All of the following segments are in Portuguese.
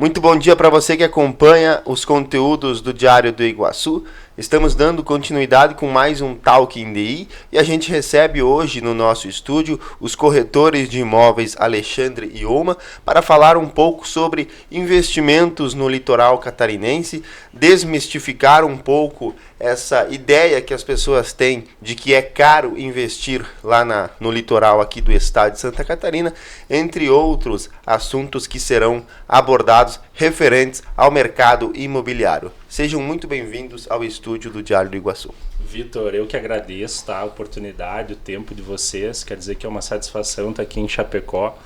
Muito bom dia para você que acompanha os conteúdos do Diário do Iguaçu. Estamos dando continuidade com mais um Talk in DI e a gente recebe hoje no nosso estúdio os corretores de imóveis Alexandre e Oma para falar um pouco sobre investimentos no litoral catarinense, desmistificar um pouco essa ideia que as pessoas têm de que é caro investir lá no litoral aqui do estado de Santa Catarina, entre outros assuntos que serão abordados referentes ao mercado imobiliário. Sejam muito bem-vindos ao estúdio do Diário do Iguaçu. Vitor, eu que agradeço a oportunidade, o tempo de vocês. Quer dizer que é uma satisfação estar aqui em Chapecó,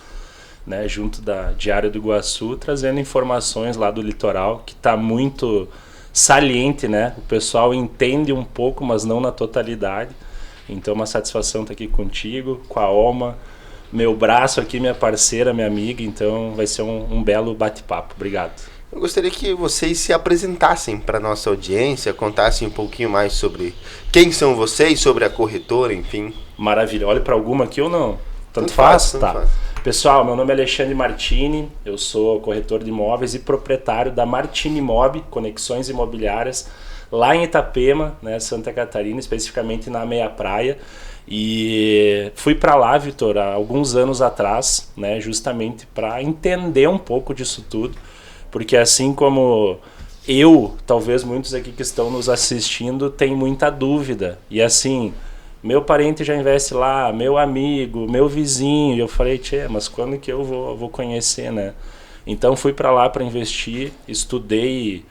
né, junto da Diário do Iguaçu, trazendo informações lá do litoral, que está muito saliente, né? O pessoal entende um pouco, mas não na totalidade. Então é uma satisfação estar aqui contigo, com a Oma, meu braço aqui, minha parceira, minha amiga. Então vai ser um belo bate-papo. Obrigado. Eu gostaria que vocês se apresentassem para a nossa audiência, contassem um pouquinho mais sobre quem são vocês, sobre a corretora, enfim. Maravilha. Olha para alguma aqui ou não? Tanto faz? Tá. Faz. Pessoal, meu nome é Alexandre Martini, eu sou corretor de imóveis e proprietário da Martini Imob, Conexões Imobiliárias, lá em Itapema, né, Santa Catarina, especificamente na Meia Praia. E fui para lá, Vitor, há alguns anos atrás, né, justamente para entender um pouco disso tudo. Porque assim como eu, talvez muitos aqui que estão nos assistindo têm muita dúvida. E assim, meu parente já investe lá, meu amigo, meu vizinho. E eu falei, tchê, mas quando que eu vou conhecer, né? Então fui para lá para investir, estudei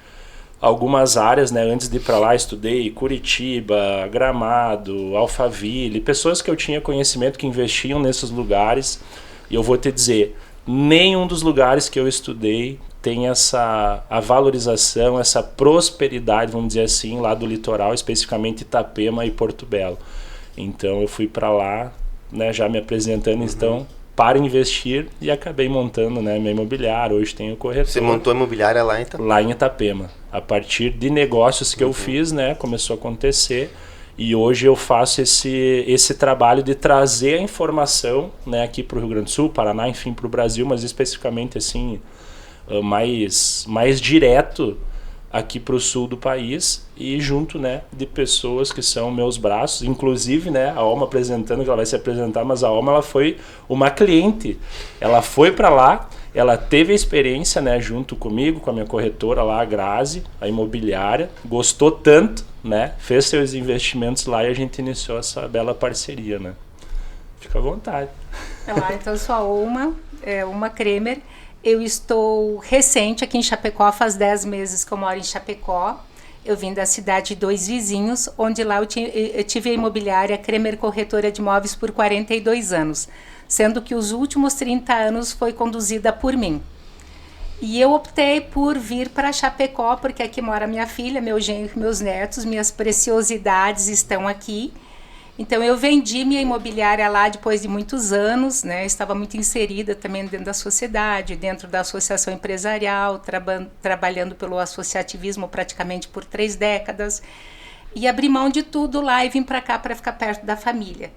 algumas áreas, né? Antes de ir para lá, estudei Curitiba, Gramado, Alphaville, pessoas que eu tinha conhecimento que investiam nesses lugares. E eu vou te dizer, nenhum dos lugares que eu estudei tem a valorização, essa prosperidade, vamos dizer assim, lá do litoral, especificamente Itapema e Porto Belo. Então eu fui para lá, né, já me apresentando então para investir e acabei montando, né, minha imobiliária. Hoje tenho corretor. Você montou a imobiliária lá em Itapema? Lá em Itapema. A partir de negócios que eu fiz, né, começou a acontecer. E hoje eu faço esse trabalho de trazer a informação, né, aqui para o Rio Grande do Sul, Paraná, enfim, para o Brasil, mas especificamente assim, mais direto aqui para o sul do país e junto, né, de pessoas que são meus braços, inclusive, né, a Oma apresentando, que ela vai se apresentar, mas a Oma, ela foi uma cliente, ela foi para lá, ela teve a experiência, né, junto comigo, com a minha corretora lá, a Grazi, a imobiliária, gostou tanto, né, fez seus investimentos lá e a gente iniciou essa bela parceria, né. Fica à vontade. Olá, então eu sou a Oma Kremer. Eu estou recente aqui em Chapecó, faz 10 meses que eu moro em Chapecó. Eu vim da cidade de Dois Vizinhos, onde lá eu tive a imobiliária Kremer Corretora de Imóveis por 42 anos, sendo que os últimos 30 anos foi conduzida por mim. E eu optei por vir para Chapecó, porque aqui mora minha filha, meu genro, meus netos, minhas preciosidades estão aqui. Então eu vendi minha imobiliária lá depois de muitos anos, né? Estava muito inserida também dentro da sociedade, dentro da associação empresarial, trabalhando pelo associativismo praticamente por 3 décadas. E abri mão de tudo lá e vim para cá para ficar perto da família.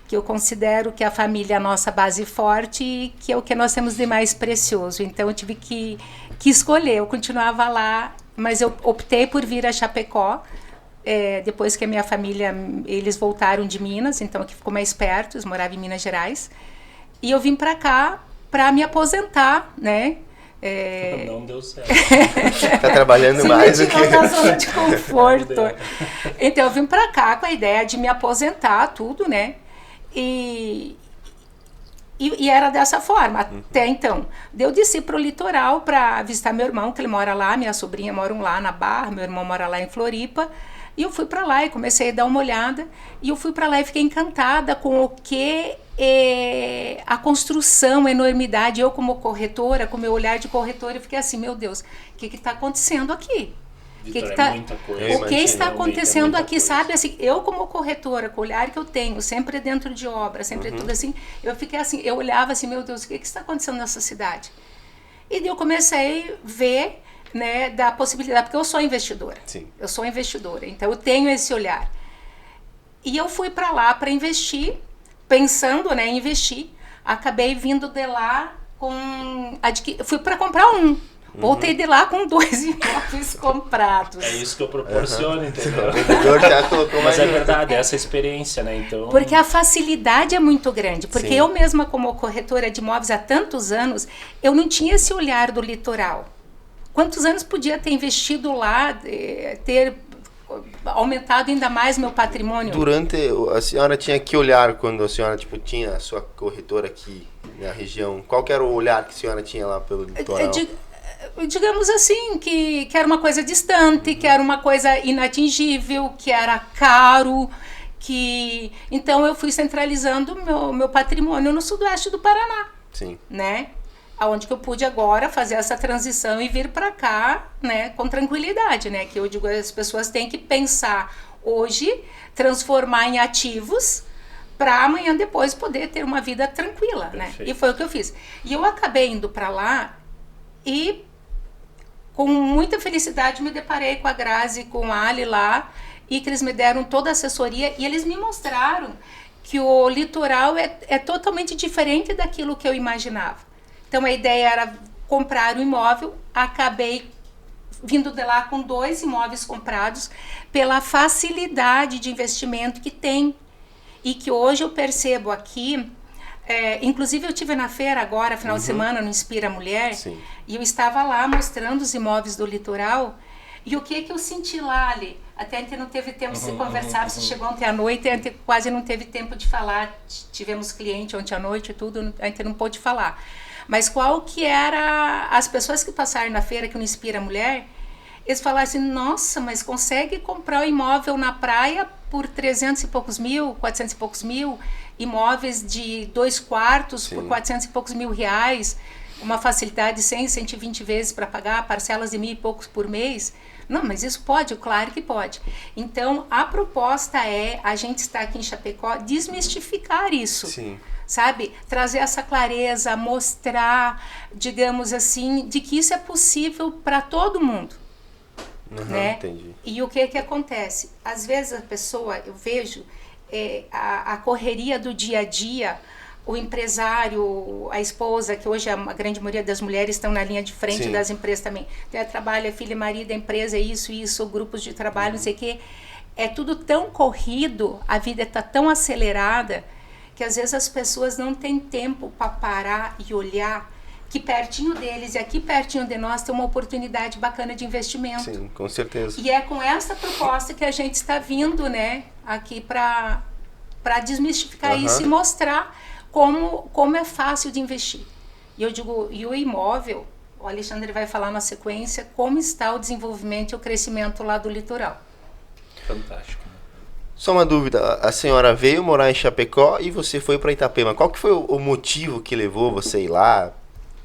Que eu considero que a família é a nossa base forte e que é o que nós temos de mais precioso. Então eu tive que escolher, eu continuava lá, mas eu optei por vir a Chapecó. Depois que a minha família, eles voltaram de Minas, então aqui ficou mais perto, eles moravam em Minas Gerais, e eu vim para cá para me aposentar, né? Não deu certo. Tá trabalhando mais do que... na zona de conforto. Então eu vim para cá com a ideia de me aposentar, tudo, né? E era dessa forma, até então. Eu desci para o litoral para visitar meu irmão, que ele mora lá, minha sobrinha moram lá na Barra, meu irmão mora lá em Floripa. E eu fui para lá e comecei a dar uma olhada. E eu fui para lá e fiquei encantada com o que a construção, a enormidade. Eu como corretora, com o meu olhar de corretora, eu fiquei assim, meu Deus, o que está acontecendo aqui? O que está acontecendo aqui, sabe? Assim, eu como corretora, com o olhar que eu tenho, sempre dentro de obra, sempre tudo assim, eu fiquei assim, eu olhava assim, meu Deus, o que está acontecendo nessa cidade? E daí eu comecei a ver, né, da possibilidade, porque eu sou investidora. Sim. Eu sou investidora, então eu tenho esse olhar. E eu fui para lá para investir, pensando, né, em investir. Acabei vindo de lá fui para comprar Voltei de lá com 2 imóveis comprados. É isso que eu proporciono, entendeu? O vendedor já colocou mais Mas é verdade, essa experiência, né? Então... Porque a facilidade é muito grande. Porque Sim. eu mesma, como corretora de imóveis há tantos anos, eu não tinha esse olhar do litoral. Quantos anos podia ter investido lá, ter aumentado ainda mais meu patrimônio? A senhora tinha que olhar quando a senhora tinha a sua corretora aqui na região? Qual que era o olhar que a senhora tinha lá pelo litoral? Digamos assim, que era uma coisa distante, que era uma coisa inatingível, que era caro, então eu fui centralizando meu patrimônio no sudoeste do Paraná. Sim. Né? Aonde que eu pude agora fazer essa transição e vir para cá, né, com tranquilidade, né? Que eu digo, as pessoas têm que pensar hoje, transformar em ativos para amanhã depois poder ter uma vida tranquila, né? E foi o que eu fiz. E eu acabei indo para lá e com muita felicidade me deparei com a Grazi e com a Ali lá e que eles me deram toda a assessoria e eles me mostraram que o litoral é totalmente diferente daquilo que eu imaginava. Então, a ideia era comprar um imóvel, acabei vindo de lá com 2 imóveis comprados pela facilidade de investimento que tem. E que hoje eu percebo aqui, inclusive eu estive na feira agora, final de semana, no Inspira Mulher, Sim. e eu estava lá mostrando os imóveis do litoral, e o que eu senti lá, Ali? Até a gente não teve tempo de se conversar, você chegou ontem à noite, a gente quase não teve tempo de falar, tivemos cliente ontem à noite e tudo, a gente não pôde falar. Mas qual que era as pessoas que passaram na feira, que não Inspira Mulher, eles falaram assim, nossa, mas consegue comprar um imóvel na praia por 300 e poucos mil, 400 e poucos mil, imóveis de 2 quartos por 400 e poucos mil reais, uma facilidade de 100, 120 vezes para pagar, parcelas de 1.000 e poucos por mês. Não, mas isso pode? Claro que pode. Então, a proposta é, a gente está aqui em Chapecó, desmistificar isso. Sim. Sabe? Trazer essa clareza, mostrar, digamos assim, de que isso é possível para todo mundo. Né? Entendi. E o que acontece? Às vezes a pessoa, eu vejo a correria do dia a dia, o empresário, a esposa, que hoje a grande maioria das mulheres estão na linha de frente das empresas também. Tem trabalho, filho e marido da empresa, isso, grupos de trabalho, não sei o quê. É tudo tão corrido, a vida está tão acelerada, que às vezes as pessoas não têm tempo para parar e olhar que pertinho deles e aqui pertinho de nós tem uma oportunidade bacana de investimento. Sim, com certeza. E é com essa proposta que a gente está vindo, né, aqui para desmistificar isso e mostrar como é fácil de investir. E eu digo, e o imóvel, o Alexandre vai falar na sequência, como está o desenvolvimento e o crescimento lá do litoral. Fantástico. Só uma dúvida, a senhora veio morar em Chapecó e você foi para Itapema. Qual que foi o motivo que levou você a ir lá?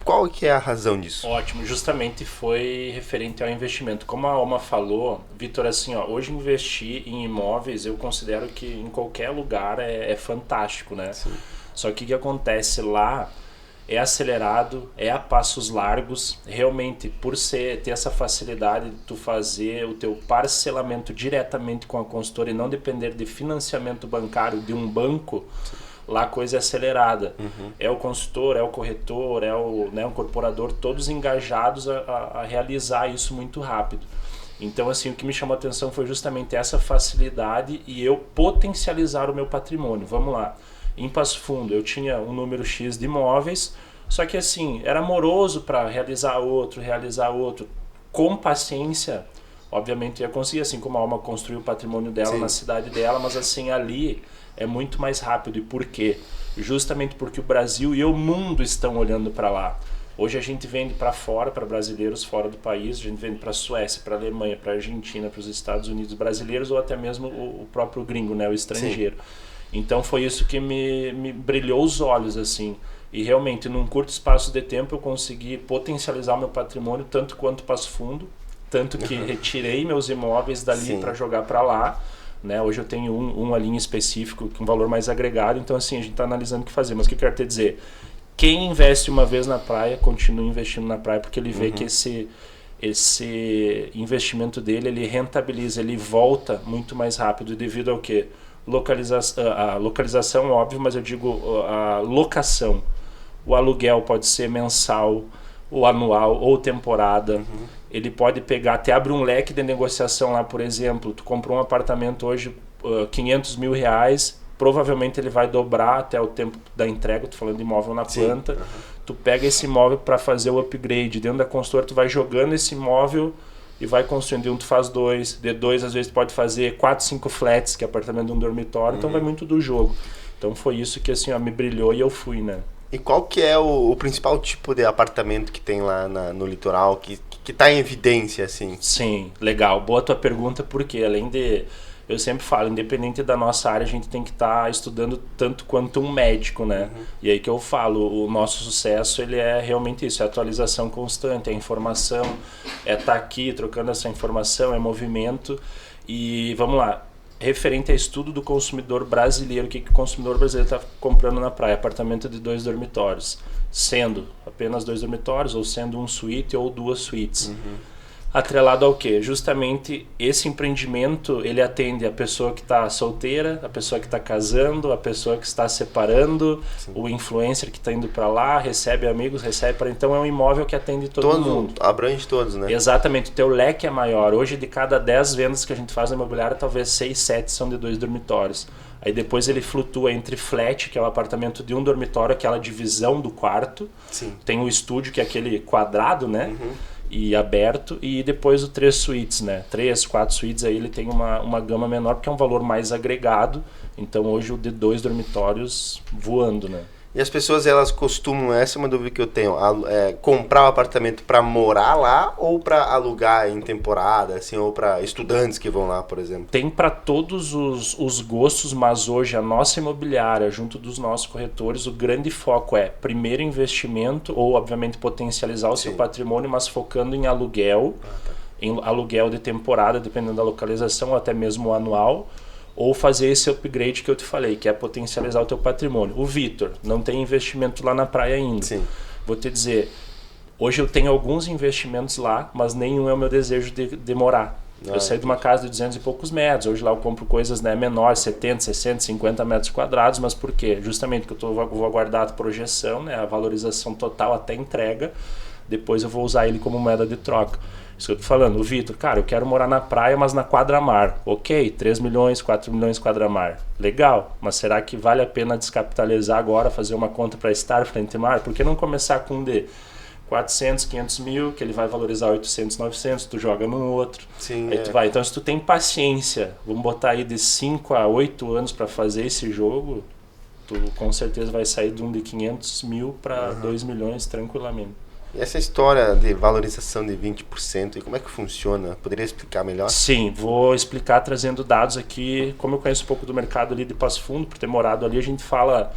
Qual que é a razão disso? Ótimo, justamente foi referente ao investimento. Como a Alma falou, Vitor, assim, hoje investir em imóveis, eu considero que em qualquer lugar é fantástico, né? Sim. Só que o que acontece lá é acelerado, é a passos largos, realmente por ter essa facilidade de tu fazer o teu parcelamento diretamente com a consultora e não depender de financiamento bancário de um banco, lá a coisa é acelerada. É o consultor, é o corretor, é o incorporador, todos engajados a realizar isso muito rápido. Então, assim, o que me chamou a atenção foi justamente essa facilidade e eu potencializar o meu patrimônio. Vamos lá. Em Passo Fundo, eu tinha um número X de imóveis, só que assim, era moroso para realizar outro. Com paciência, obviamente eu ia conseguir, assim como a Alma construiu o patrimônio dela na cidade dela, mas assim, ali é muito mais rápido. E por quê? Justamente porque o Brasil e o mundo estão olhando para lá. Hoje a gente vende para fora, para brasileiros fora do país, a gente vende para a Suécia, para a Alemanha, para a Argentina, para os Estados Unidos brasileiros ou até mesmo o próprio gringo, né, o estrangeiro. Sim. Então foi isso que me brilhou os olhos, assim. E realmente, num curto espaço de tempo, eu consegui potencializar o meu patrimônio, tanto quanto Passo Fundo, tanto que retirei meus imóveis dali para jogar para lá. Né? Hoje eu tenho um ali em específico, com um valor mais agregado, então assim, a gente está analisando o que fazer. Mas o que eu quero te dizer? Quem investe uma vez na praia, continua investindo na praia, porque ele vê que esse investimento dele, ele rentabiliza, ele volta muito mais rápido devido ao quê? A localização, óbvio, mas eu digo a locação. O aluguel pode ser mensal, ou anual, ou temporada. Ele pode pegar, até abre um leque de negociação lá, por exemplo, tu comprou um apartamento hoje, 500 mil reais, provavelmente ele vai dobrar até o tempo da entrega, tô falando de imóvel na planta. Tu pega esse imóvel para fazer o upgrade, dentro da construtora tu vai jogando esse imóvel e vai construindo. Tu faz 2, de 2 às vezes tu pode fazer 4, 5 flats, que é apartamento de um dormitório, então vai muito do jogo. Então foi isso que assim, ó, me brilhou e eu fui, né? E qual que é o principal tipo de apartamento que tem lá no litoral, que tá em evidência, assim? Sim, legal. Boa tua pergunta, porque além de... Eu sempre falo, independente da nossa área, a gente tem que estar estudando tanto quanto um médico, né? E aí que eu falo, o nosso sucesso, ele é realmente isso, é atualização constante, é informação, é estar aqui trocando essa informação, é movimento. E vamos lá, referente a estudo do consumidor brasileiro, o que o consumidor brasileiro está comprando na praia? Apartamento de 2 dormitórios, sendo apenas 2 dormitórios, ou sendo um suíte ou 2 suítes. Atrelado ao quê? Justamente esse empreendimento, ele atende a pessoa que está solteira, a pessoa que está casando, a pessoa que está separando, o influencer que está indo para lá, recebe amigos, recebe para... Então é um imóvel que atende todo mundo. Abrange todos, né? Exatamente, o teu leque é maior. Hoje, de cada 10 vendas que a gente faz na imobiliária, talvez 6, 7 são de 2 dormitórios. Aí depois ele flutua entre flat, que é o apartamento de um dormitório, aquela divisão do quarto. Tem o estúdio, que é aquele quadrado, né? E aberto, e depois o 3 suítes, né? 3, 4 suítes, aí ele tem uma gama menor, porque é um valor mais agregado. Então hoje o de 2 dormitórios voando, né? E as pessoas, elas costumam, essa é uma dúvida que eu tenho, comprar um apartamento para morar lá ou para alugar em temporada, assim, ou para estudantes que vão lá, por exemplo? Tem para todos os gostos, mas hoje a nossa imobiliária, junto dos nossos corretores, o grande foco é primeiro investimento, ou obviamente potencializar o seu patrimônio, mas focando em aluguel, em aluguel de temporada, dependendo da localização, ou até mesmo anual, ou fazer esse upgrade que eu te falei, que é potencializar o teu patrimônio. O Vitor não tem investimento lá na praia ainda. Vou te dizer, hoje eu tenho alguns investimentos lá, mas nenhum é o meu desejo de morar. Eu saí de uma casa de 200 e poucos metros, hoje lá eu compro coisas, né, menores, 70, 60, 50 metros quadrados, mas por quê? Justamente porque eu vou aguardar a projeção, né, a valorização total até entrega, depois eu vou usar ele como moeda de troca. Isso que eu tô falando, o Vitor, cara, eu quero morar na praia, mas na quadra-mar. Ok, 3 milhões, 4 milhões quadra-mar. Legal, mas será que vale a pena descapitalizar agora, fazer uma conta para estar frente ao mar? Por que não começar com um de 400, 500 mil, que ele vai valorizar 800, 900, tu joga no outro. Aí tu vai. Então, se tu tem paciência, vamos botar aí de 5 a 8 anos para fazer esse jogo, tu com certeza vai sair de um de 500 mil para 2 milhões tranquilamente. E essa história de valorização de 20%, como é que funciona? Poderia explicar melhor? Sim, vou explicar trazendo dados aqui. Como eu conheço um pouco do mercado ali de Passo Fundo, por ter morado ali, a gente fala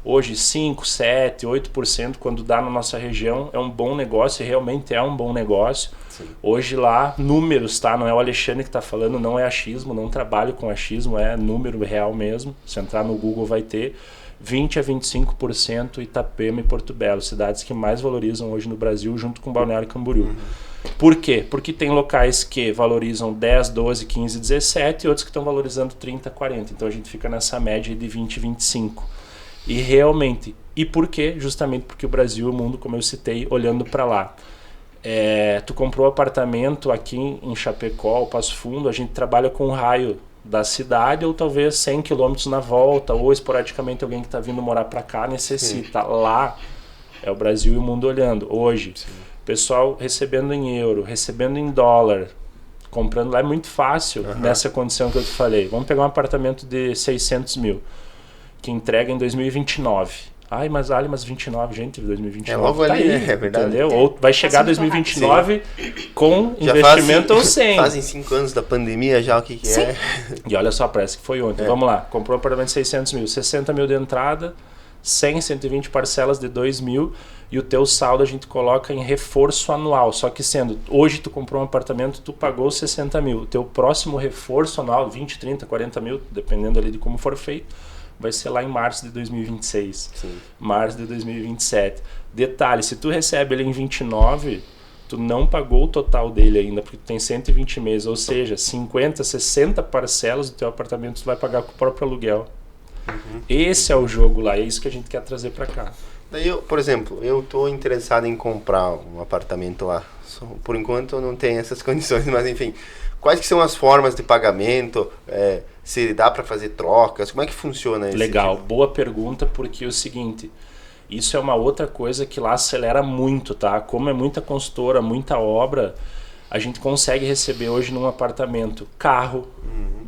hoje 5, 7, 8%, quando dá na nossa região, é um bom negócio, e realmente é um bom negócio. Hoje lá, números, tá? Não é o Alexandre que está falando, não é achismo, não trabalho com achismo, é número real mesmo. Se entrar no Google vai ter 20 a 25% Itapema e Porto Belo, cidades que mais valorizam hoje no Brasil, junto com Balneário Camboriú. Por quê? Porque tem locais que valorizam 10, 12, 15, 17 e outros que estão valorizando 30, 40. Então a gente fica nessa média de 20, 25. E realmente, e por quê? Justamente porque o Brasil e o mundo, como eu citei, olhando para lá. Tu comprou apartamento aqui em Chapecó, ou Passo Fundo, a gente trabalha com raio da cidade, ou talvez 100 quilômetros na volta, ou esporadicamente alguém que está vindo morar para cá necessita. Lá é o Brasil e o mundo olhando. Hoje, pessoal recebendo em euro, recebendo em dólar, comprando lá é muito fácil nessa condição que eu te falei. Vamos pegar um apartamento de 600 mil, que entrega em 2029. Ai, mas 29, gente, 2029. É logo tá ali, aí, é verdade. Entendeu? Ou vai chegar 2029 com investimento ou sem. Fazem 5 anos da pandemia já, o que é? E olha só, parece que foi ontem. Vamos lá, comprou um apartamento de 600 mil, 60 mil de entrada, 100, 120 parcelas de 2 mil, e o teu saldo a gente coloca em reforço anual. Só que sendo, hoje tu comprou um apartamento, tu pagou 60 mil. O teu próximo reforço anual, 20, 30, 40 mil, dependendo ali de como for feito, vai ser lá em março de 2026, março de 2027. Detalhe, se tu recebe ele em 29, tu não pagou o total dele ainda, porque tu tem 120 meses, ou seja, 50, 60 parcelas do teu apartamento tu vai pagar com o próprio aluguel. Esse é o jogo lá, é isso que a gente quer trazer para cá. Daí, por exemplo, eu estou interessado em comprar um apartamento lá. Por enquanto eu não tenho essas condições, mas enfim. Quais que são as formas de pagamento? Se dá para fazer trocas? Como é que funciona isso? Legal, boa pergunta, porque é o seguinte, isso é uma outra coisa que lá acelera muito, tá? Como é muita consultora, muita obra, a gente consegue receber hoje num apartamento carro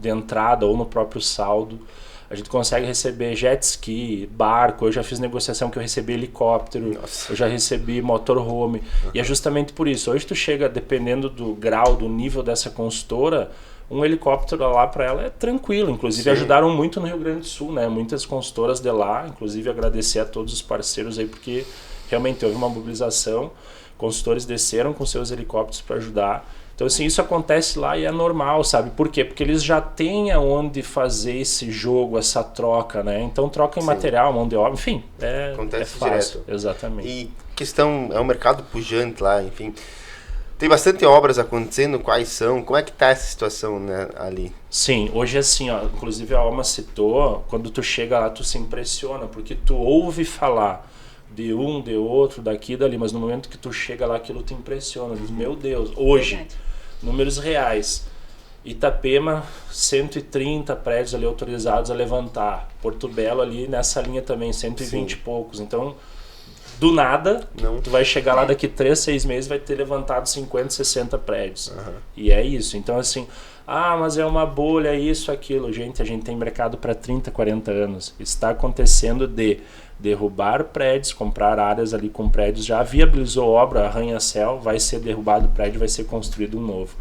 de entrada ou no próprio saldo. A gente consegue receber jet ski, barco. Eu já fiz negociação que eu recebi helicóptero. Nossa. Eu já recebi motorhome. E é justamente por isso. Hoje tu chega, dependendo do grau, do nível dessa consultora, um helicóptero lá para ela é tranquilo. Inclusive, sim, ajudaram muito no Rio Grande do Sul, né? Muitas consultoras de lá. Inclusive, agradecer a todos os parceiros aí, porque realmente houve uma mobilização. Consultores desceram com seus helicópteros para ajudar. Então, assim, isso acontece lá e é normal, sabe? Por quê? Porque eles já têm aonde fazer esse jogo, essa troca, né? Então, troca em sim, material, mão de obra, enfim, acontece fácil. direto. Exatamente. E questão, é um mercado pujante lá, enfim. Tem bastante obras acontecendo, quais são? Como é que tá essa situação, né, ali? Sim, hoje é assim, ó, inclusive a Alma citou, quando tu chega lá, tu se impressiona, porque tu ouve falar de um, de outro, daqui e dali, mas no momento que tu chega lá, aquilo te impressiona. Diz, meu Deus, hoje, verdade, números reais, Itapema, 130 prédios ali autorizados a levantar, Porto Belo ali nessa linha também, 120 e poucos, então do nada, tu vai chegar lá daqui 3, 6 meses, vai ter levantado 50, 60 prédios, e é isso. Então assim, mas é uma bolha, isso, aquilo, gente, a gente tem mercado para 30, 40 anos, está acontecendo de derrubar prédios, comprar áreas ali com prédios, já viabilizou obra, arranha-céu, vai ser derrubado o prédio, vai ser construído um novo.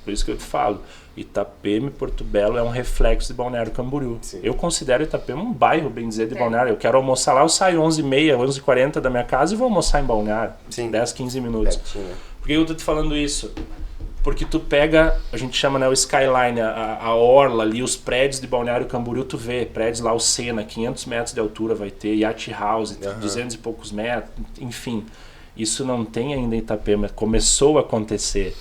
Por isso que eu te falo, Itapema e Porto Belo é um reflexo de Balneário Camboriú. Sim. Eu considero Itapema um bairro, bem dizer, de Balneário. Eu quero almoçar lá, eu saio 11h30, 11h40 da minha casa e vou almoçar em Balneário. Sim. 10, 15 minutos. Por que eu tô te falando isso? Porque tu pega, a gente chama, né, o skyline, a orla ali, os prédios de Balneário Camboriú, tu vê, prédios lá, o Sena, 500 metros de altura vai ter, Yacht House, 200 e poucos metros, enfim. Isso não tem ainda em Itapema, começou a acontecer.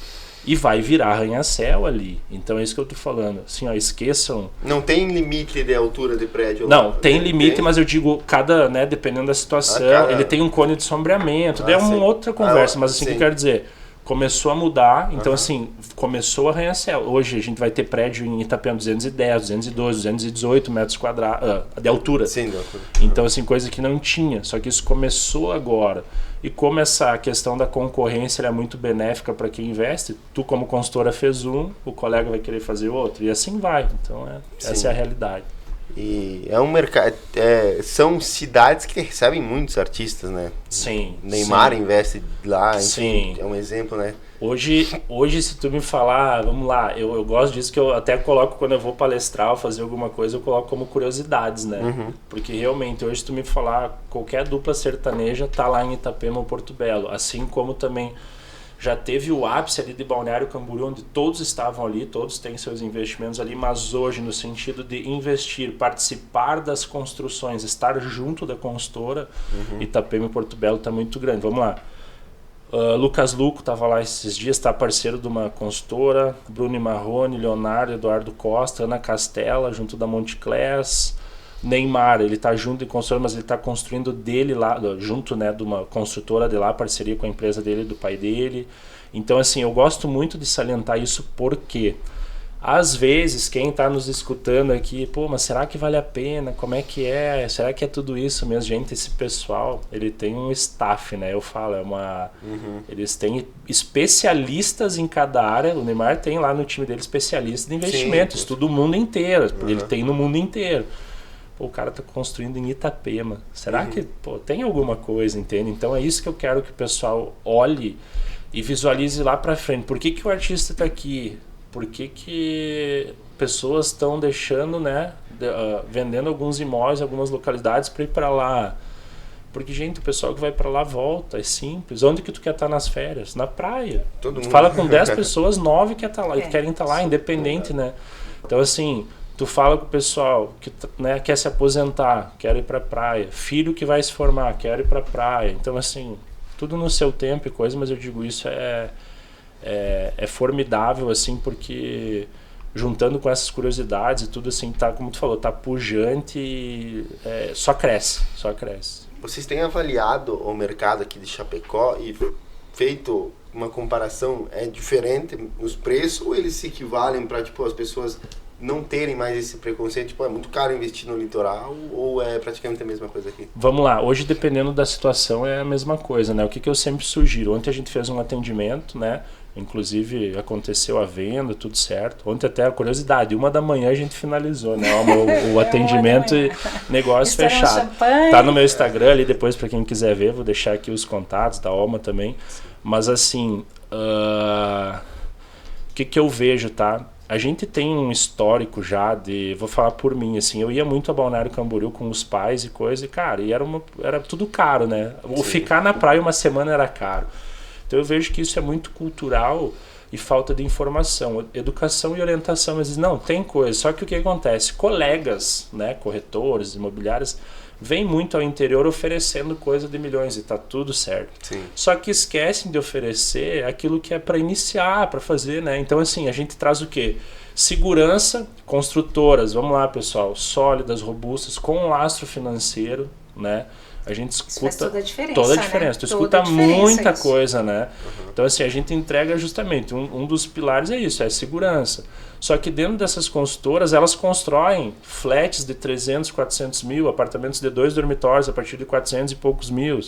E vai virar arranha-céu ali. Então é isso que eu tô falando. Assim, ó, esqueçam... Não tem limite de altura de prédio? Não, tem limite, mas eu digo, né, dependendo da situação, ele tem um cone de sombreamento, daí é uma outra conversa, mas assim, o que eu quero dizer... Começou a mudar, então assim, começou a arranha-céu. Hoje a gente vai ter prédio em Itapema 210, 212, 218 metros quadrados de altura. Sim, de altura. Então assim, coisa que não tinha, só que isso começou agora. E como essa questão da concorrência é muito benéfica para quem investe, tu como consultora fez um, o colega vai querer fazer outro, e assim vai. Então essa é a realidade. E é um mercado, são cidades que recebem muitos artistas, né? Sim. Neymar investe lá, enfim, sim, é um exemplo, né? Hoje se tu me falar, vamos lá, eu gosto disso, que eu até coloco quando eu vou palestrar ou fazer alguma coisa, eu coloco como curiosidades, né? Porque realmente hoje se tu me falar, qualquer dupla sertaneja tá lá em Itapema ou Porto Belo, assim como também já teve o ápice ali de Balneário Camboriú, onde todos estavam ali, todos têm seus investimentos ali, mas hoje no sentido de investir, participar das construções, estar junto da consultora, Itapema e Porto Belo está muito grande. Vamos lá. Lucas Luco estava lá esses dias, está parceiro de uma consultora, Bruno Marrone, Leonardo, Eduardo Costa, Ana Castela, junto da Monteclés. Neymar, ele está junto de consultora, mas ele está construindo dele lá, junto, né, de uma construtora de lá, parceria com a empresa dele, do pai dele. Então, assim, eu gosto muito de salientar isso porque, às vezes, quem está nos escutando aqui, mas será que vale a pena? Como é que é? Será que é tudo isso mesmo? Gente, esse pessoal, ele tem um staff, né? Eu falo, eles têm especialistas em cada área. O Neymar tem lá no time dele especialistas de investimentos, estuda o mundo inteiro, ele tem no mundo inteiro. O cara está construindo em Itapema. Será que tem alguma coisa, entende? Então é isso que eu quero que o pessoal olhe e visualize lá para frente. Por que o artista está aqui? Por que pessoas estão deixando, né, vendendo alguns imóveis, algumas localidades para ir para lá? Porque, gente, o pessoal que vai para lá volta, é simples. Onde que tu quer estar nas férias? Na praia. Todo mundo. Fala com 10 pessoas, 9 querem estar lá, querem estar lá, independente, né? Então, assim... Tu fala com o pessoal que, né, quer se aposentar, quer ir pra praia. Filho que vai se formar, quer ir pra praia. Então, assim, tudo no seu tempo e coisa, mas eu digo isso é formidável, assim, porque juntando com essas curiosidades e tudo, assim, tá, como tu falou, tá pujante e só cresce. Vocês têm avaliado o mercado aqui de Chapecó e feito uma comparação, é diferente os preços ou eles se equivalem para tipo, as pessoas não terem mais esse preconceito, tipo, é muito caro investir no litoral ou é praticamente a mesma coisa aqui? Vamos lá, hoje dependendo da situação é a mesma coisa, né? O que eu sempre sugiro? Ontem a gente fez um atendimento, né? Inclusive aconteceu a venda, tudo certo. Ontem até a curiosidade, 1 da manhã a gente finalizou, né? O atendimento e negócio fechado. Tá no meu Instagram ali depois para quem quiser ver, vou deixar aqui os contatos da Alma também. Mas assim, o que eu vejo, tá? A gente tem um histórico já de, vou falar por mim, assim, eu ia muito a Balneário Camboriú com os pais e coisa, e cara, e era tudo caro, né? O ficar na praia uma semana era caro. Então eu vejo que isso é muito cultural e falta de informação, educação e orientação. Mas não, tem coisa, só que o que acontece? Colegas, né, corretores, imobiliários, vêm muito ao interior oferecendo coisa de milhões e tá tudo certo. Sim. Só que esquecem de oferecer aquilo que é para iniciar, para fazer, né? Então assim, a gente traz o quê? Segurança, construtoras, vamos lá pessoal, sólidas, robustas, com lastro financeiro, né? A gente escuta faz toda a diferença, toda a diferença. Né? Tu escuta muita coisa, né? Então assim, a gente entrega justamente, um dos pilares é isso, é segurança. Só que dentro dessas consultoras, elas constroem flats de 300, 400 mil, apartamentos de 2 dormitórios a partir de 400 e poucos mil,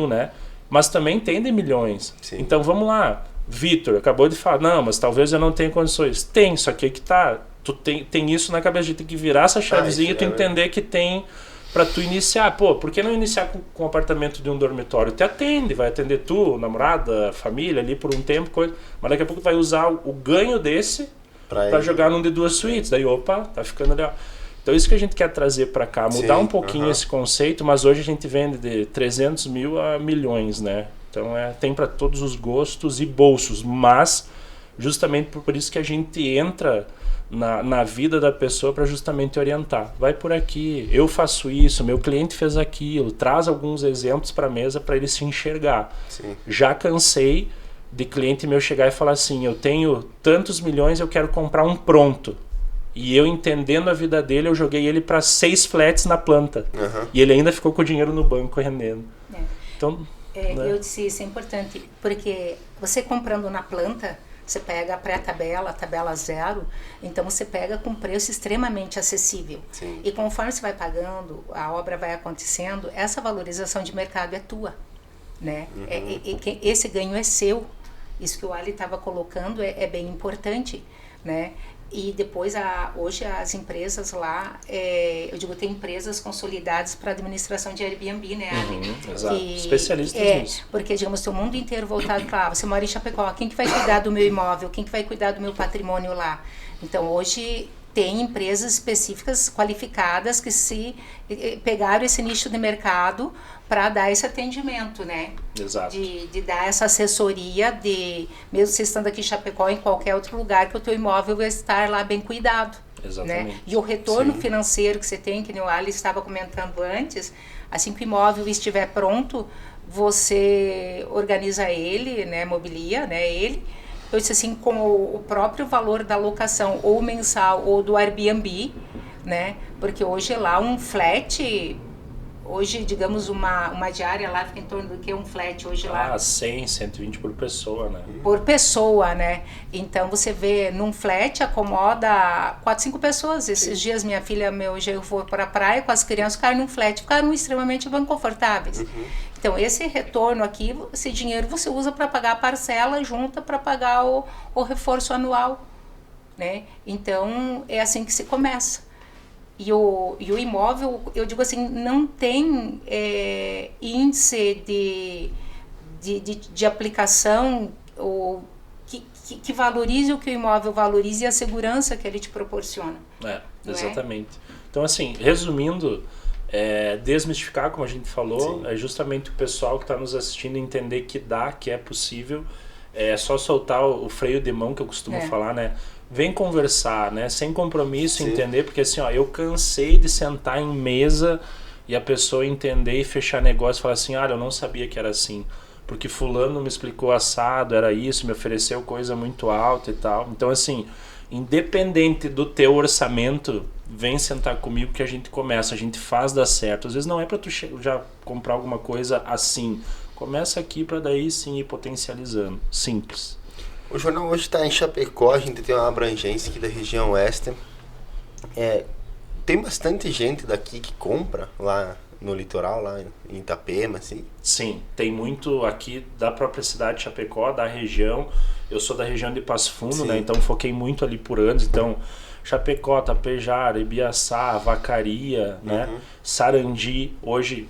né? Mas também tem de milhões. Sim. Então vamos lá, Vitor acabou de falar, não, mas talvez eu não tenha condições. Tem, só que aí que tá, tu tem isso na cabeça, a gente tem que virar essa chavezinha e tu entender que tem para tu iniciar. Pô, por que não iniciar com um apartamento de um dormitório? Te atende, vai atender tu, namorada, família ali por um tempo, coisa, mas daqui a pouco tu vai usar o ganho desse para jogar num de 2 suítes. Daí, opa, tá ficando legal. Então isso que a gente quer trazer para cá, mudar um pouquinho esse conceito, mas hoje a gente vende de 300 mil a milhões, né? Então tem para todos os gostos e bolsos, mas justamente por isso que a gente entra na vida da pessoa para justamente orientar. Vai por aqui, eu faço isso, meu cliente fez aquilo, traz alguns exemplos para a mesa para ele se enxergar. Sim. Já cansei de cliente meu chegar e falar assim, eu tenho tantos milhões, eu quero comprar um pronto. E eu entendendo a vida dele, eu joguei ele para 6 flats na planta. E ele ainda ficou com o dinheiro no banco rendendo. Então, né? Eu disse, isso é importante, porque você comprando na planta, você pega a pré-tabela, a tabela 0, então você pega com preço extremamente acessível. Sim. E conforme você vai pagando, a obra vai acontecendo, essa valorização de mercado é tua, né? Esse ganho é seu. Isso que o Ali estava colocando é bem importante, né? E depois, hoje as empresas lá, eu digo, tem empresas consolidadas para administração de Airbnb, né, Ali? Exato. Especialistas nisso. Porque, digamos, tem o mundo inteiro voltado para você mora em Chapecó, quem que vai cuidar do meu imóvel? Quem que vai cuidar do meu patrimônio lá? Então, hoje tem empresas específicas, qualificadas, que se pegaram esse nicho de mercado para dar esse atendimento, né? Exato. De dar essa assessoria, mesmo você estando aqui em Chapecó, em qualquer outro lugar, que o teu imóvel vai estar lá bem cuidado. Exatamente. Né? E o retorno financeiro que você tem, que o Ali estava comentando antes, assim que o imóvel estiver pronto, você organiza ele, né, mobilia, né, ele. Eu disse assim, com o próprio valor da locação, ou mensal, ou do Airbnb, né? Porque hoje lá um flat, hoje, digamos, uma diária lá fica em torno do que um flat hoje lá? 100, 120 por pessoa, né? Por pessoa, né? Então você vê, num flat acomoda 4, 5 pessoas. Esses dias minha filha, meu genro foi para a praia com as crianças, ficaram num flat, ficaram extremamente bem confortáveis. Então esse retorno aqui, esse dinheiro você usa para pagar a parcela junta para pagar o reforço anual, né? Então é assim que se começa. E o imóvel, eu digo assim, não tem índice de aplicação ou que valorize o que o imóvel valorize e a segurança que ele te proporciona. Exatamente. Então, assim, resumindo, desmistificar, como a gente falou, é justamente o pessoal que está nos assistindo entender que dá, que é possível. É só soltar o freio de mão, que eu costumo falar, né? Vem conversar, né? Sem compromisso, entender, porque assim, ó, eu cansei de sentar em mesa e a pessoa entender e fechar negócio e falar assim, eu não sabia que era assim, porque fulano me explicou assado, era isso, me ofereceu coisa muito alta e tal. Então assim, independente do teu orçamento, vem sentar comigo que a gente começa, a gente faz dar certo. Às vezes não é para tu já comprar alguma coisa assim. Começa aqui para daí sim ir potencializando. Simples. O jornal hoje está em Chapecó, a gente tem uma abrangência aqui da região oeste. Tem bastante gente daqui que compra lá no litoral, lá em Itapema, assim? Sim, tem muito aqui da própria cidade de Chapecó, da região. Eu sou da região de Passo Fundo, né? Então foquei muito ali por anos. Então, Chapecó, Tapejara, Ibiaçá, Vacaria, né? Sarandi. Hoje,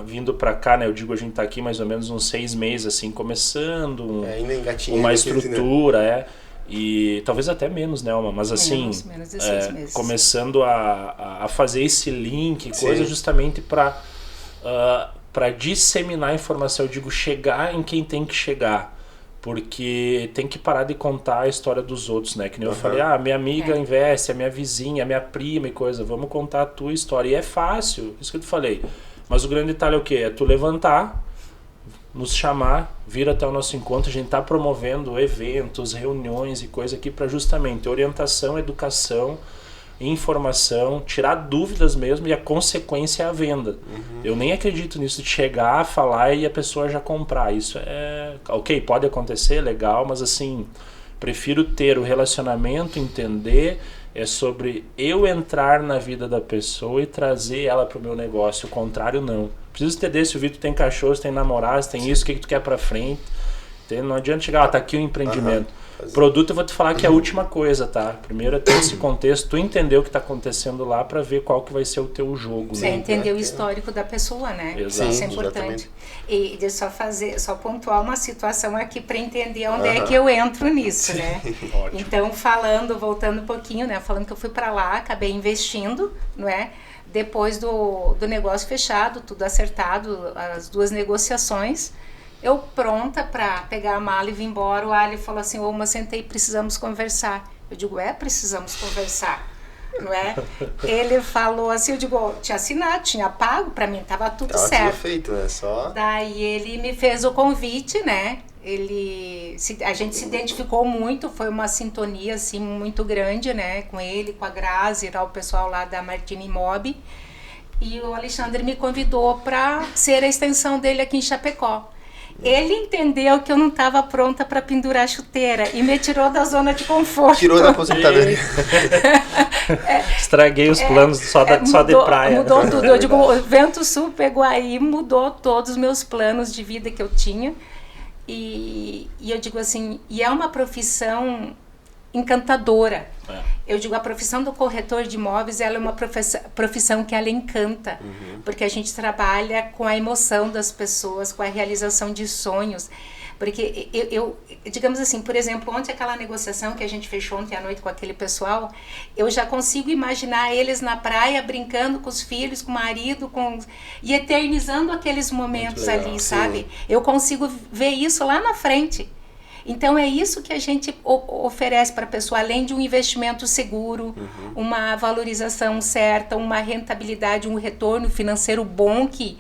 vindo pra cá, né? Eu digo, a gente tá aqui mais ou menos uns 6 meses, assim, começando ainda engatinhando uma aqui, estrutura, E talvez até menos, né, Alma? Mas assim, menos de 6 meses. Começando a fazer esse link, coisa justamente para disseminar informação. Eu digo, chegar em quem tem que chegar. Porque tem que parar de contar a história dos outros, né? Que nem eu falei, minha amiga investe, a minha vizinha, a minha prima e coisa. Vamos contar a tua história. E é fácil, isso que eu te falei. Mas o grande detalhe é o quê? É tu levantar, nos chamar, vir até o nosso encontro. A gente está promovendo eventos, reuniões e coisa aqui para justamente orientação, educação, informação, tirar dúvidas mesmo, e a consequência é a venda. Eu nem acredito nisso de chegar, falar e a pessoa já comprar. Isso é ok, pode acontecer, legal, mas assim, prefiro ter o relacionamento, entender, é sobre eu entrar na vida da pessoa e trazer ela para o meu negócio. O contrário, não. Preciso entender se o Vitor tem cachorro, se tem namorado, se tem isso, o que tu quer para frente. Não adianta chegar, tá aqui o empreendimento. Produto eu vou te falar que é a última coisa, tá? Primeiro é ter esse contexto, tu entender o que tá acontecendo lá para ver qual que vai ser o teu jogo. Você entender o histórico da pessoa, né? Exato. Isso é importante. E de só pontuar uma situação aqui para entender onde é que eu entro nisso, né? Então, voltando um pouquinho, né? Falando que eu fui para lá, acabei investindo, não é? Depois do negócio fechado, tudo acertado, as 2 negociações, eu pronta para pegar a mala e vir embora. O Ali falou assim, Oma, sentei, precisamos conversar. Eu digo, precisamos conversar, não é? Ele falou assim, eu digo, tinha assinado, tinha pago, para mim tava tudo certo. Tudo feito, né? Só... Daí ele me fez o convite, né? A gente se identificou muito, foi uma sintonia assim muito grande, né? Com ele, com a Grazi, o pessoal lá da Martini Mob. E o Alexandre me convidou para ser a extensão dele aqui em Chapecó. Ele entendeu que eu não estava pronta para pendurar a chuteira e me tirou da zona de conforto. Tirou da aposentadoria. Estraguei os planos só de praia. Mudou tudo. Eu digo, o Vento Sul pegou aí, mudou todos os meus planos de vida que eu tinha. E eu digo assim, e é uma profissão encantadora. Eu digo, a profissão do corretor de imóveis, ela é uma profissão que ela encanta, porque a gente trabalha com a emoção das pessoas, com a realização de sonhos. Porque digamos assim, por exemplo, ontem aquela negociação que a gente fechou ontem à noite com aquele pessoal, eu já consigo imaginar eles na praia brincando com os filhos, com o marido, e eternizando aqueles momentos ali, sabe? Eu consigo ver isso lá na frente. Então é isso que a gente oferece para a pessoa, além de um investimento seguro, uma valorização certa, uma rentabilidade, um retorno financeiro bom, que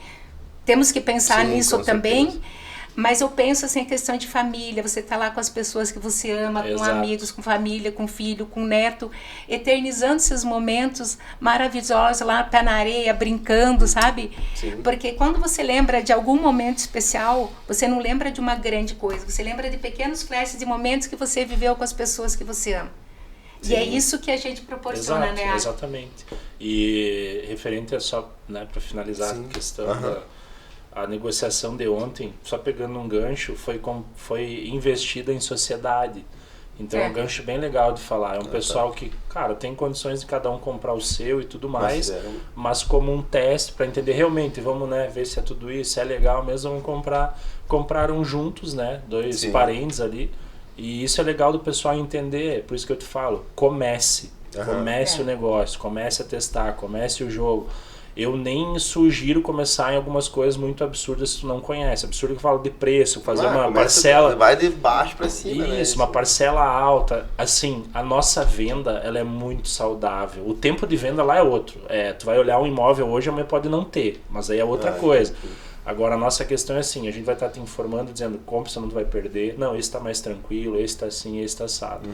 temos que pensar nisso também. Certeza. Mas eu penso assim, a questão de família, você tá lá com as pessoas que você ama, com amigos, com família, com filho, com neto, eternizando esses momentos maravilhosos lá, pé na areia, brincando, sabe? Sim. Porque quando você lembra de algum momento especial, você não lembra de uma grande coisa, você lembra de pequenos flashes de momentos que você viveu com as pessoas que você ama. Sim. E é isso que a gente proporciona, né? Exatamente. E referente a só, né, para finalizar a questão a negociação de ontem, só pegando um gancho, foi investida em sociedade. Então é um gancho bem legal de falar. É um pessoal que, cara, tem condições de cada um comprar o seu e tudo mais, mas como um teste para entender realmente, vamos, né, ver se é tudo isso, se é legal mesmo, vamos compraram juntos, né, 2 parentes ali. E isso é legal do pessoal entender, por isso que eu te falo, comece o negócio, comece a testar, comece o jogo. Eu nem sugiro começar em algumas coisas muito absurdas se tu não conhece. Absurdo que eu falo de preço, fazer uma parcela... Vai de baixo para cima, Isso, uma parcela alta. Assim, a nossa venda, ela é muito saudável. O tempo de venda lá é outro. Tu vai olhar um imóvel hoje, amanhã pode não ter, mas aí é outra coisa. Agora, a nossa questão é assim, a gente vai estar te informando, dizendo, compra, você não vai perder. Não, esse está mais tranquilo, esse está assim, esse está assado.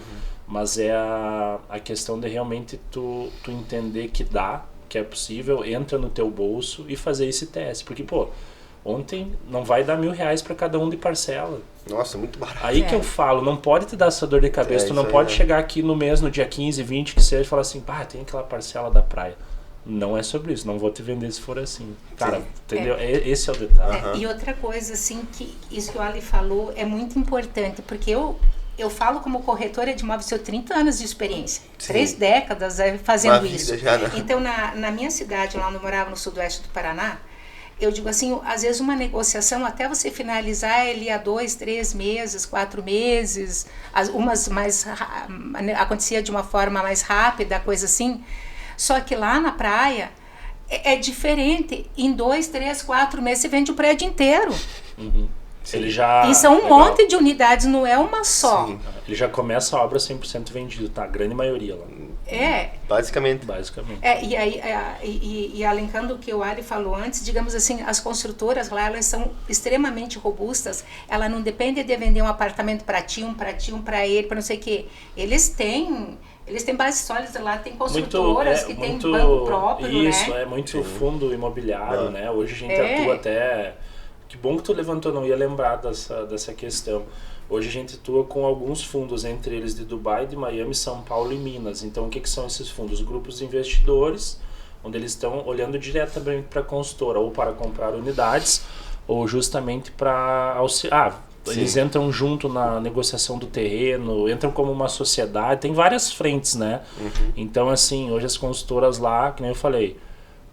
Mas é a questão de realmente tu entender que dá, que é possível, entra no teu bolso e fazer esse teste. Porque, pô, ontem não vai dar R$1.000 para cada um de parcela. Nossa, muito barato. Aí que eu falo, não pode te dar essa dor de cabeça, tu não pode chegar aqui no mês, no dia 15, 20, que seja, e falar assim, tem aquela parcela da praia. Não é sobre isso, não vou te vender se for assim. Cara, entendeu? Esse é o detalhe. E outra coisa, assim, que isso que o Ali falou é muito importante, porque eu falo como corretora de imóveis, eu tenho 30 anos de experiência, 3 décadas fazendo isso. Já, né? Então, na minha cidade, lá onde eu morava, no sudoeste do Paraná, eu digo assim, às vezes uma negociação, até você finalizar ele há 2, 3 meses, 4 meses, umas mais acontecia de uma forma mais rápida, coisa assim. Só que lá na praia é diferente. Em 2, 3, 4 meses você vende o prédio inteiro. Ele já, e são monte de unidades, não é uma só. Sim. Ele já começa a obra 100% vendido, tá? A grande maioria lá. Basicamente. E aí, e alencando o que o Ali falou antes, digamos assim, as construtoras lá, elas são extremamente robustas. Ela não depende de vender um apartamento para ti, um para ele, para não sei o quê. Eles têm base sólida lá, tem construtoras que tem banco próprio, isso, né? é muito fundo imobiliário, né? Hoje a gente atua até... Que bom que tu levantou, não ia lembrar dessa questão. Hoje a gente atua com alguns fundos, entre eles de Dubai, de Miami, São Paulo e Minas. Então o que são esses fundos? Grupos de investidores, onde eles estão olhando diretamente para a consultora, ou para comprar unidades, ou justamente para auxiliar. Eles entram junto na negociação do terreno, entram como uma sociedade, tem várias frentes, né? Então, assim, hoje as consultoras lá, que nem eu falei,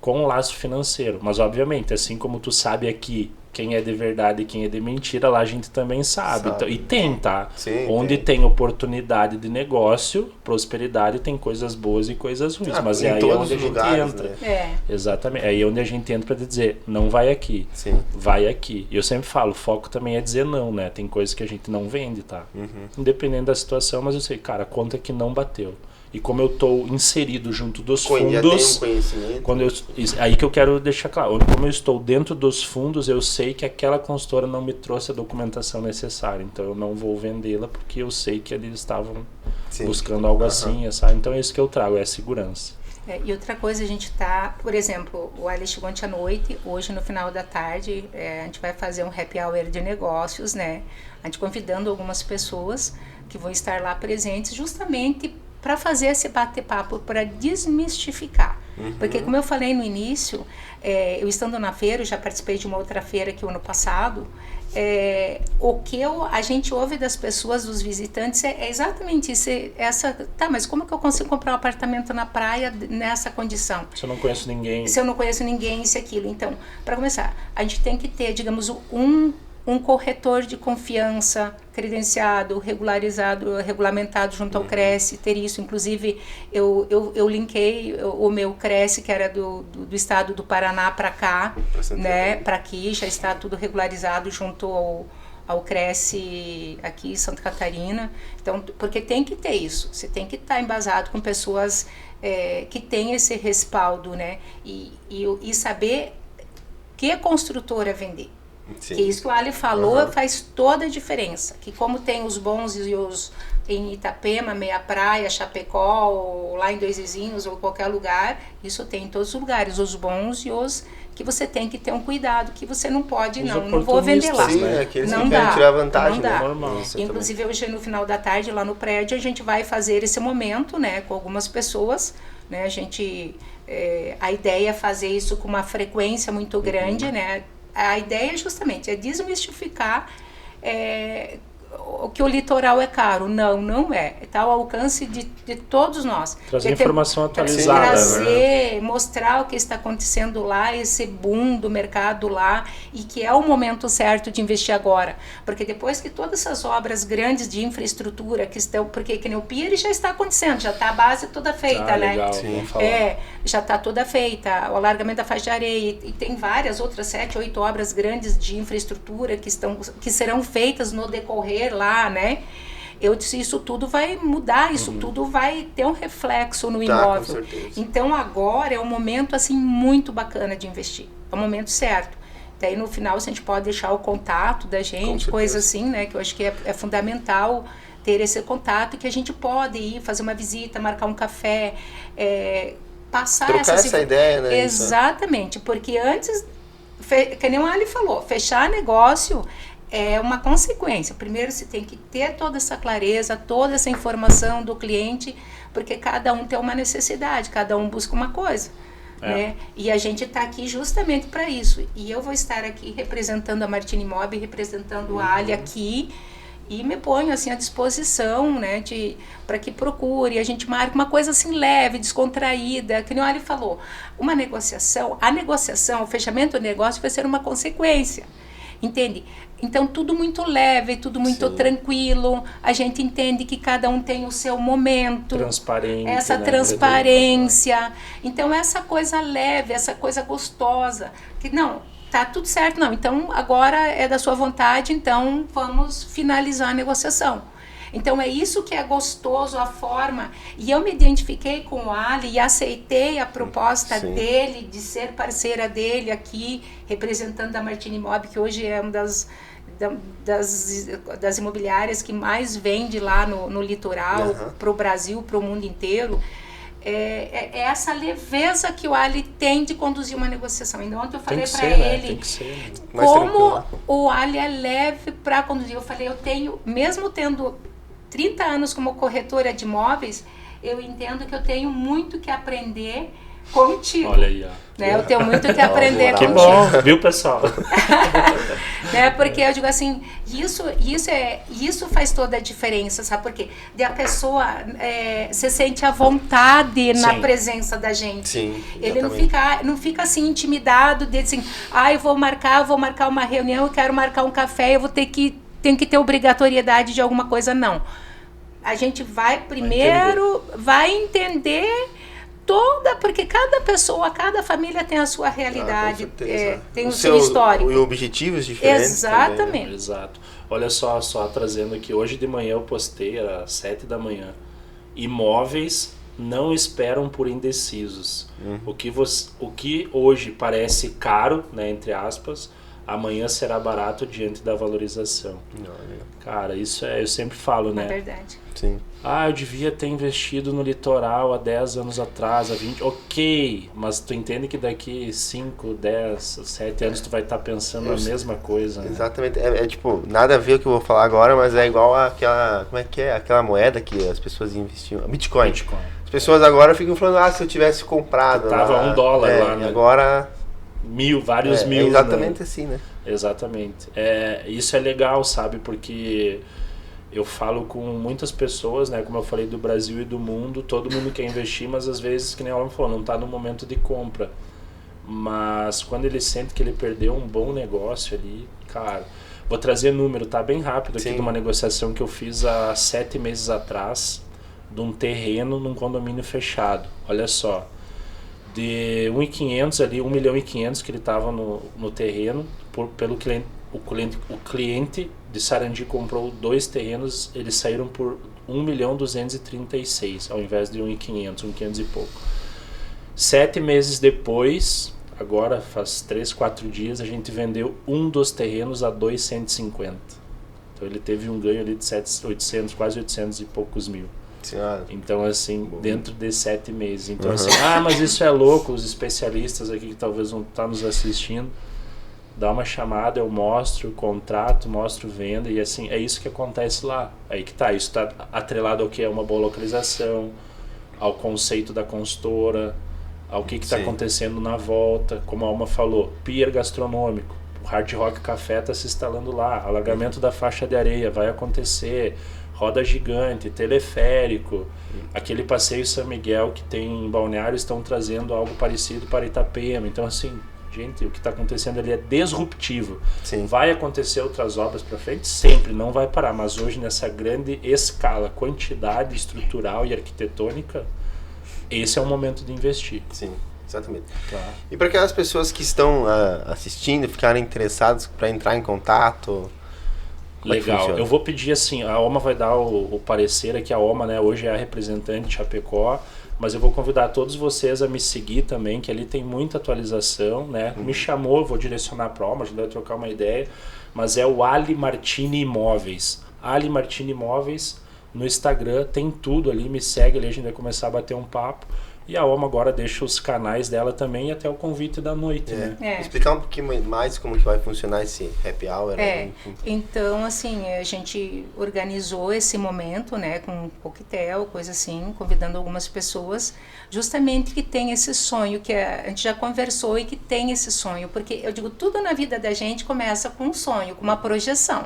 com um laço financeiro. Mas, obviamente, assim como tu sabe aqui quem é de verdade e quem é de mentira, lá a gente também sabe. Então, e tem, tá? Sim, onde tem oportunidade de negócio, prosperidade, tem coisas boas e coisas ruins. Mas é aí onde a gente entra. Né? Exatamente. É aí onde a gente entra para te dizer, não vai aqui, vai aqui. E eu sempre falo, o foco também é dizer não, né? Tem coisas que a gente não vende, tá? Independente da situação, mas eu sei, cara, a conta que não bateu. E como eu estou inserido junto dos fundos, já tenho conhecimento. Aí que eu quero deixar claro, como eu estou dentro dos fundos, eu sei que aquela consultora não me trouxe a documentação necessária, então eu não vou vendê-la porque eu sei que eles estavam buscando algo assim, sabe? Então é isso que eu trago, é a segurança. E outra coisa, a gente tá, por exemplo, o Ali chegou ontem à noite, hoje no final da tarde, a gente vai fazer um happy hour de negócios, né? A gente convidando algumas pessoas que vão estar lá presentes justamente para fazer esse bate-papo, para desmistificar. Porque, como eu falei no início, eu estando na feira, eu já participei de uma outra feira aqui o ano passado, o que a gente ouve das pessoas, dos visitantes, é exatamente isso. Mas como que eu consigo comprar um apartamento na praia nessa condição? Se eu não conheço ninguém. Se eu não conheço ninguém, isso e aquilo. Então, para começar, a gente tem que ter, digamos, um corretor de confiança credenciado, regularizado, regulamentado junto ao Cresce, ter isso. Inclusive, eu linkei o meu Cresce, que era do estado do Paraná para cá, né, para aqui, já está tudo regularizado junto ao Cresce aqui em Santa Catarina. Então, porque tem que ter isso, você tem que estar embasado com pessoas que têm esse respaldo, né, e saber que a construtora vender. Que isso que o Ali falou faz toda a diferença. Que como tem os bons e os em Itapema, Meia Praia, Chapecó, ou lá em Dois Vizinhos ou qualquer lugar, isso tem em todos os lugares, os bons e os que você tem que ter um cuidado, que você não pode, não vou vender lá. Sim, aqueles que querem tirar vantagem, não dá. Né? Normal, inclusive hoje no final da tarde lá no prédio a gente vai fazer esse momento, né, com algumas pessoas, né, a ideia é fazer isso com uma frequência muito grande, né. A ideia justamente é desmistificar que o litoral é caro. Não é. Está ao alcance de todos nós. Trazer informação atualizada. Trazer, mostrar o que está acontecendo lá, esse boom do mercado lá, e que é o momento certo de investir agora. Porque depois que todas essas obras grandes de infraestrutura que estão... Porque que nem o Pier já está acontecendo, já está a base toda feita, né? Legal, vamos falar. Já está toda feita. O alargamento da faixa de areia. E tem várias outras 7, 8 obras grandes de infraestrutura que serão feitas no decorrer lá, né? Eu disse, isso tudo vai mudar, isso tudo vai ter um reflexo no imóvel. Com certeza. Então agora é um momento assim muito bacana de investir, é o momento certo. Daí no final, se a gente pode deixar o contato da gente, coisa assim, né? Que eu acho que é fundamental ter esse contato, que a gente pode ir fazer uma visita, marcar um café, passar trocar essa ideia, né? Exatamente, porque antes, que nem o Ali falou, fechar negócio é uma consequência. Primeiro você tem que ter toda essa clareza, toda essa informação do cliente, porque cada um tem uma necessidade, cada um busca uma coisa. Né? E a gente está aqui justamente para isso. E eu vou estar aqui representando a Martini Mob, representando o Ali aqui, e me ponho assim à disposição, né, para que procure, a gente marque uma coisa assim leve, descontraída, que nem o Ali falou, a negociação, o fechamento do negócio vai ser uma consequência, entende? Então tudo muito leve, tudo muito tranquilo, a gente entende que cada um tem o seu momento, essa transparência, então essa coisa leve, essa coisa gostosa, que não, tá tudo certo, não, então agora é da sua vontade, então vamos finalizar a negociação. Então é isso que é gostoso, a forma, e eu me identifiquei com o Ali e aceitei a proposta dele, de ser parceira dele aqui, representando a Martini Mob, que hoje é uma das imobiliárias que mais vende lá no litoral, para o Brasil, para o mundo inteiro. É essa leveza que o Ali tem de conduzir uma negociação. Então, ontem eu falei para ele como o Ali é leve para conduzir. Eu falei, mesmo tendo 30 anos como corretora de imóveis, eu entendo que eu tenho muito que aprender contigo. Olha aí, ó. Né? Eu tenho muito que aprender contigo. Que bom, viu, pessoal? Né? Porque eu digo assim, isso faz toda a diferença, sabe por quê? A pessoa se sente à vontade na presença da gente. Sim, ele não fica assim intimidado de assim, eu vou marcar uma reunião, eu quero marcar um café, eu tenho que ter obrigatoriedade de alguma coisa, não. A gente vai primeiro, vai entender porque cada pessoa, cada família tem a sua realidade, tem o seu histórico. E objetivos diferentes. Exatamente. Também, né? Exato. Olha só trazendo aqui, hoje de manhã eu postei, era 7 da manhã, imóveis não esperam por indecisos. O que hoje parece caro, né, entre aspas, amanhã será barato diante da valorização. Cara, isso eu sempre falo, né? É verdade. Sim. Eu devia ter investido no litoral há 10 anos atrás, há 20. Ok, mas tu entende que daqui 5, 10, 7 anos tu vai estar pensando a mesma coisa. Né? Exatamente. Tipo, nada a ver com o que eu vou falar agora, mas é igual aquela. Como é que é? Aquela moeda que as pessoas investiam. Bitcoin. As pessoas agora ficam falando, se eu tivesse comprado. Tava $1 lá, né? Agora. Vários mil. É exatamente assim, né? Exatamente. Isso é legal, sabe? Porque eu falo com muitas pessoas, né? Como eu falei, do Brasil e do mundo, todo mundo quer investir, mas às vezes, que nem ela falou, não está no momento de compra. Mas quando ele sente que ele perdeu um bom negócio ali, cara, vou trazer número, tá bem rápido aqui, de uma negociação que eu fiz há 7 meses atrás, de um terreno num condomínio fechado. Olha só, de 1.500 ali, 1.500.000 que ele estava no terreno, pelo cliente. O cliente de Sarandi comprou 2 terrenos, eles saíram por 1.236.000 ao invés de 1.500 e pouco. 7 meses depois, agora faz 3, 4 dias, a gente vendeu um dos terrenos a 2.150. Então ele teve um ganho ali de 800, quase 800 e poucos mil. Então assim, dentro de 7 meses. Então assim, mas isso é louco, os especialistas aqui que talvez não estão nos assistindo, dá uma chamada, eu mostro o contrato, mostro venda, e assim, é isso que acontece lá. Aí que tá, isso tá atrelado ao que é uma boa localização, ao conceito da consultora, ao que tá acontecendo na volta, como a Alma falou, pier gastronômico, o Hard Rock Café tá se instalando lá, alargamento da faixa de areia vai acontecer, roda gigante, teleférico, aquele passeio São Miguel que tem em Balneário, estão trazendo algo parecido para Itapema. Então assim, gente, o que está acontecendo ali é disruptivo. Vai acontecer outras obras para frente? Sempre, não vai parar. Mas hoje, nessa grande escala, quantidade estrutural e arquitetônica, esse é o momento de investir. Sim, exatamente. E para aquelas pessoas que estão assistindo, ficarem interessadas para entrar em contato... Legal, eu vou pedir assim, a OMA vai dar o parecer aqui, a OMA, né, hoje é a representante de Chapecó, Mas eu vou convidar todos vocês a me seguir também, que ali tem muita atualização, né? Me chamou, vou direcionar para a gente vai trocar uma ideia, mas é o Ali Martini Imóveis. Ali Martini Imóveis no Instagram, tem tudo ali, me segue ali, a gente vai começar a bater um papo. E a Oma agora deixa os canais dela também e até o convite da noite, né? Explicar um pouquinho mais como que vai funcionar esse happy hour. Então, assim, a gente organizou esse momento, né, com um coquetel, coisa assim, convidando algumas pessoas, justamente que tem esse sonho, que a gente já conversou e que tem esse sonho, porque eu digo, tudo na vida da gente começa com um sonho, com uma projeção,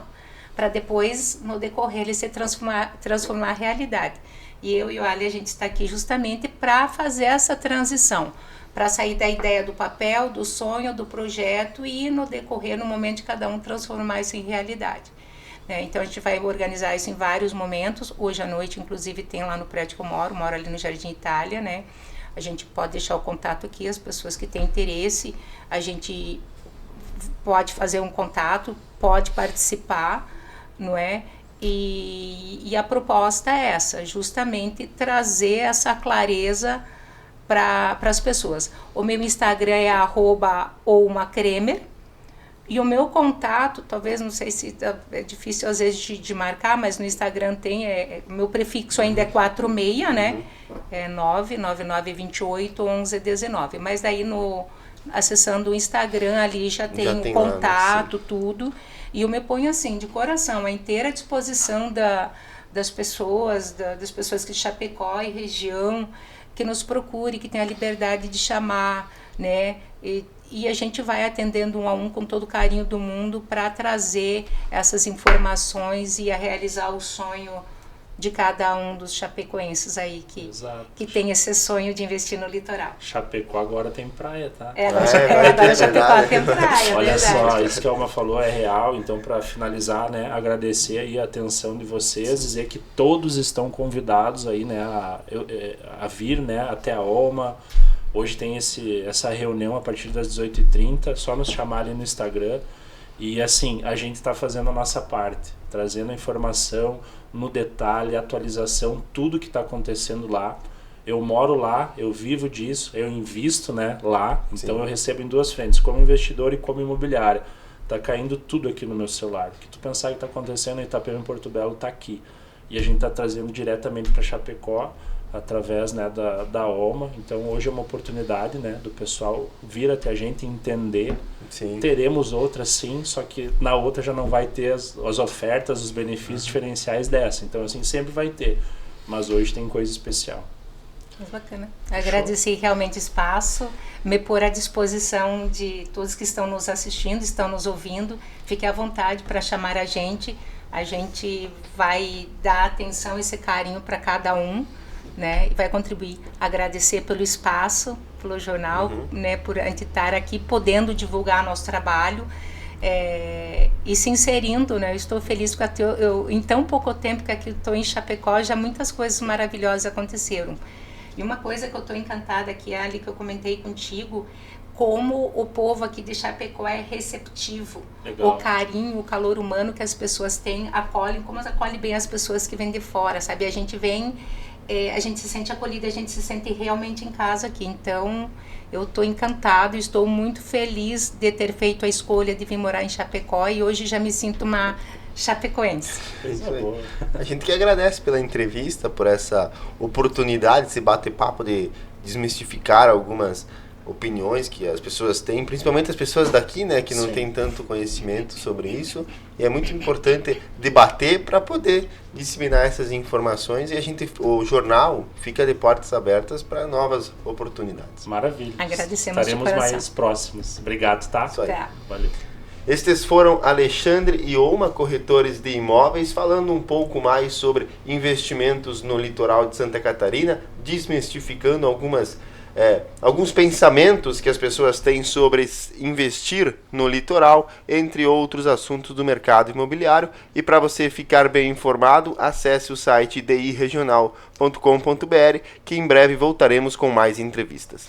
para depois, no decorrer, ele se transformar em realidade. E eu e o Ali, a gente está aqui justamente para fazer essa transição, para sair da ideia do papel, do sonho, do projeto e no decorrer, no momento de cada um, transformar isso em realidade. Então a gente vai organizar isso em vários momentos. Hoje à noite, inclusive, tem lá no prédio que eu moro ali no Jardim Itália, né? A gente pode deixar o contato aqui, as pessoas que têm interesse, a gente pode fazer um contato, pode participar, não é? E a proposta é essa, justamente trazer essa clareza para as pessoas. O meu Instagram é @oumacremer e o meu contato, talvez, não sei se é difícil às vezes de marcar, mas no Instagram tem, meu prefixo ainda é 46, né? É 999281119, mas daí acessando o Instagram ali já tem o contato, lá, tudo. E eu me ponho assim, de coração, à inteira disposição das pessoas que de Chapecó e região, que nos procure, que tem a liberdade de chamar, né? E a gente vai atendendo um a um com todo o carinho do mundo para trazer essas informações e a realizar o sonho de cada um dos chapecoenses aí que tem esse sonho de investir no litoral. Chapecó agora tem praia, tá? Agora Chapecó tem praia, olha verdade. Só, isso que a Alma falou é real. Então, para finalizar, né, agradecer aí a atenção de vocês, dizer que todos estão convidados aí, né, a vir, né, até a Alma. Hoje tem essa reunião a partir das 18h30, só nos chamarem no Instagram. E assim, a gente está fazendo a nossa parte, trazendo a informação no detalhe, atualização, tudo que está acontecendo lá. Eu moro lá, eu vivo disso, eu invisto, né, lá, então eu recebo em duas frentes, como investidor e como imobiliária. Tá caindo tudo aqui no meu celular. O que tu pensar que está acontecendo em Itapema e Porto Belo está aqui. E a gente está trazendo diretamente para Chapecó, através, né, da OMA. Então hoje é uma oportunidade, né, do pessoal vir até a gente entender. Teremos outras sim, só que na outra já não vai ter as ofertas, os benefícios diferenciais dessa. Então assim, sempre vai ter, mas hoje tem coisa especial. Bacana. Agradecer realmente o espaço, me pôr à disposição de todos que estão nos assistindo, estão nos ouvindo. Fique à vontade para chamar a gente vai dar atenção e esse carinho para cada um, né, e vai contribuir. Agradecer pelo espaço, pelo jornal, né, por a gente estar aqui podendo divulgar nosso trabalho e se inserindo, né. Eu estou feliz porque em tão pouco tempo que aqui estou em Chapecó, já muitas coisas maravilhosas aconteceram. E uma coisa que eu estou encantada aqui, Ali, que eu comentei contigo, como o povo aqui de Chapecó é receptivo. Legal. O carinho, o calor humano que as pessoas têm, acolhem, como acolhem bem as pessoas que vêm de fora, sabe? A gente vem, a gente se sente acolhida, a gente se sente realmente em casa aqui. Então, eu estou encantada, estou muito feliz de ter feito a escolha de vir morar em Chapecó e hoje já me sinto uma chapecoense. A gente que agradece pela entrevista, por essa oportunidade, esse bate-papo de desmistificar algumas opiniões que as pessoas têm, principalmente as pessoas daqui, né, que não têm tanto conhecimento sobre isso, e é muito importante debater para poder disseminar essas informações, e o jornal fica de portas abertas para novas oportunidades. Maravilha. Agradecemos. Estaremos mais próximos. Obrigado, tá? Isso aí. Tá. Valeu. Estes foram Alexandre e Oma, corretores de imóveis, falando um pouco mais sobre investimentos no litoral de Santa Catarina, desmistificando alguns pensamentos que as pessoas têm sobre investir no litoral, entre outros assuntos do mercado imobiliário. E para você ficar bem informado, acesse o site diregional.com.br, que em breve voltaremos com mais entrevistas.